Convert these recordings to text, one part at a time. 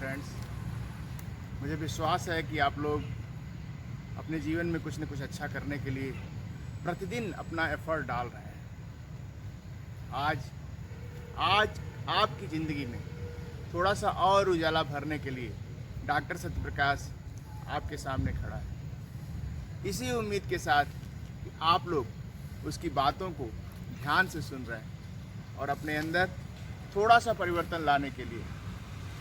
Friends, मुझे विश्वास है कि आप लोग अपने जीवन में कुछ न कुछ अच्छा करने के लिए प्रतिदिन अपना एफर्ट डाल रहे हैं। आज आपकी ज़िंदगी में थोड़ा सा और उजाला भरने के लिए डॉक्टर सत्यप्रकाश आपके सामने खड़ा है, इसी उम्मीद के साथ कि आप लोग उसकी बातों को ध्यान से सुन रहे हैं और अपने अंदर थोड़ा सा परिवर्तन लाने के लिए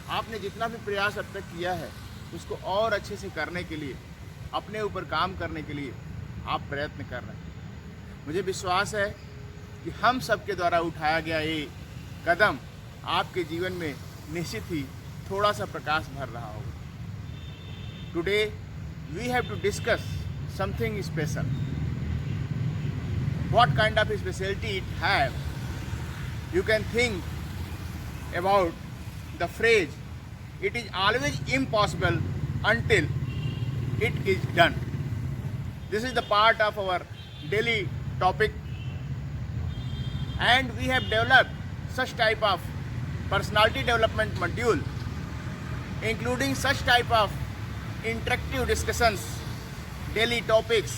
आपने जितना भी प्रयास अब तक किया है उसको और अच्छे से करने के लिए, अपने ऊपर काम करने के लिए आप प्रयत्न कर रहे हैं। मुझे विश्वास है कि हम सब के द्वारा उठाया गया ये कदम आपके जीवन में निश्चित ही थोड़ा सा प्रकाश भर रहा होगा। Today we have to discuss something special. What kind of specialty it have? You can think about the phrase, it is always impossible until it is done. This is the part of our daily topic, and we have developed such type of personality development module, including such type of interactive discussions, daily topics,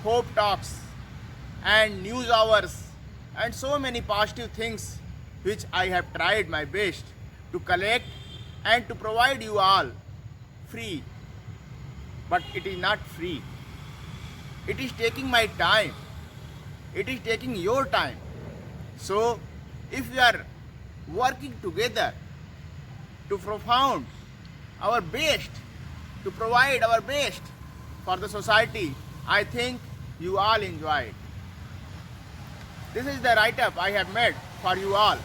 hope talks, and news hours, and so many positive things which I have tried my best to collect and to provide you all free. But it is not free. It is taking my time. It is taking your time. So if we are working together to profound our best, to provide our best for the society, I think you all enjoy it. This is the write-up I have made for you all,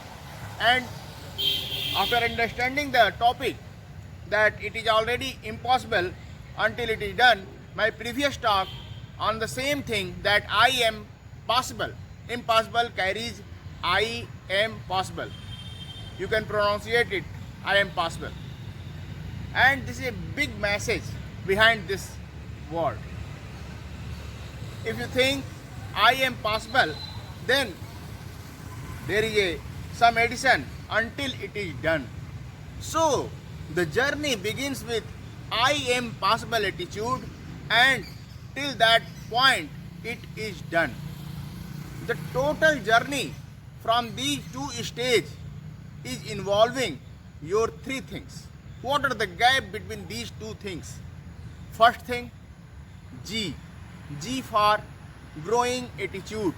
and after understanding the topic that it is already impossible until it is done, my previous talk on the same thing, that I am possible. Impossible carries I am possible. You can pronunciate it, I am possible. And this is a big message behind this word. If you think I am possible, then there is some addition until it is done. So the journey begins with I am possible attitude, and till that point it is done. The total journey from these two stages is involving your three things. What are the gap between these two things? First thing, G for growing attitude.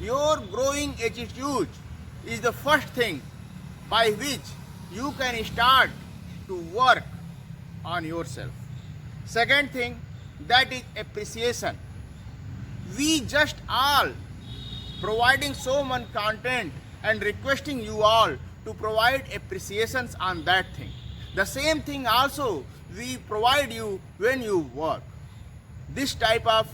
Your growing attitude is the first thing by which you can start to work on yourself. Second thing, that is appreciation. We just all providing so much content and requesting you all to provide appreciations on that thing. The same thing also we provide you when you work. This type of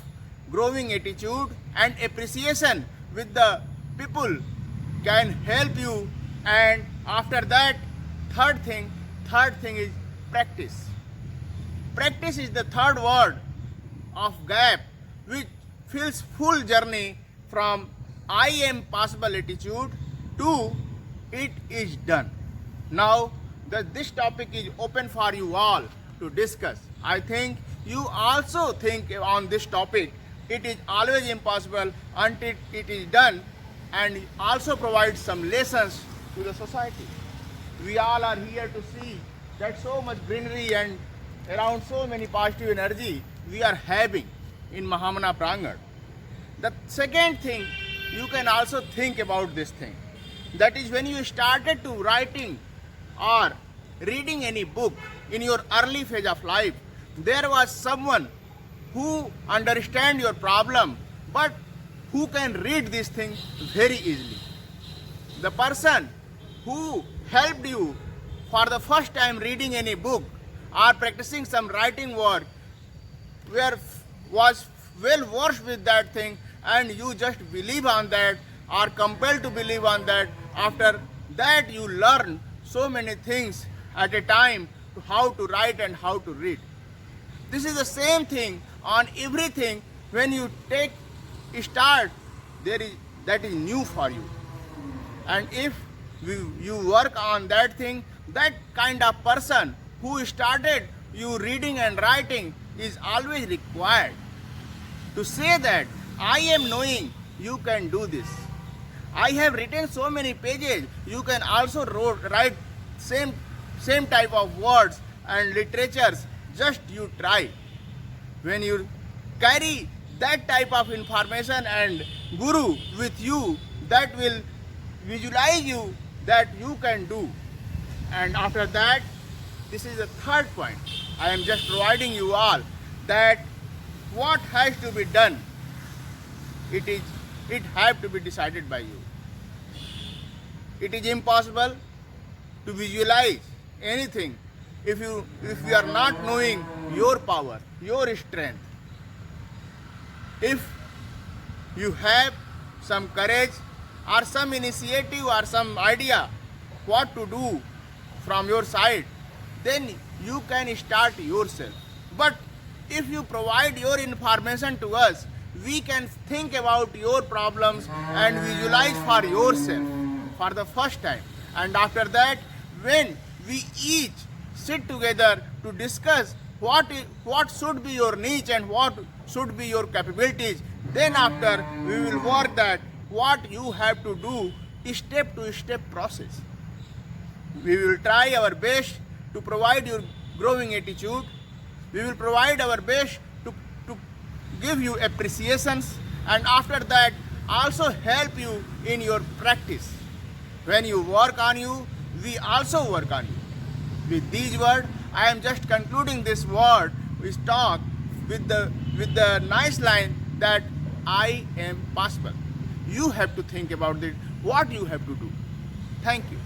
growing attitude and appreciation with the people can help you. And after that, third thing is practice. Practice is the third word of gap which fills full journey from I am possible attitude to it is done. Now that this topic is open for you all to discuss, I think you also think on this topic. It is always impossible until it is done, and also provide some lessons to the society. We all are here to see that so much greenery and around so many positive energy we are having in Mahamana Prangan. The second thing, you can also think about this thing. That is, when you started to writing or reading any book in your early phase of life, there was someone who understand your problem, but who can read this thing very easily. The person who helped you for the first time reading any book or practicing some writing work was well versed with that thing, and you just believe on that or compelled to believe on that. After that you learn so many things at a time, to how to write and how to read. This is the same thing on everything. When you start, that is new for you, and if you work on that thing, that kind of person who started you reading and writing is always required to say that I am knowing you can do this. I have written so many pages. You can also write same type of words and literatures. Just you try. When you carry that type of information and guru with you, that will visualize you that you can do. And after that, this is the third point. I am just providing you all that what has to be done. It have to be decided by you. It is impossible to visualize anything if you are not knowing your power, your strength. If you have some courage or some initiative or some idea what to do from your side, then you can start yourself. But if you provide your information to us, we can think about your problems and visualize for yourself for the first time. And after that, when we each sit together to discuss what should be your niche and what should be your capabilities, then after we will work that what you have to do step to step process. We will try our best to provide your growing attitude. We will provide our best to give you appreciations, and after that also help you in your practice. When you work on you, we also work on you. With these words, I am just concluding this word, this talk, with the nice line that I am possible. You have to think about it, what you have to do. Thank you.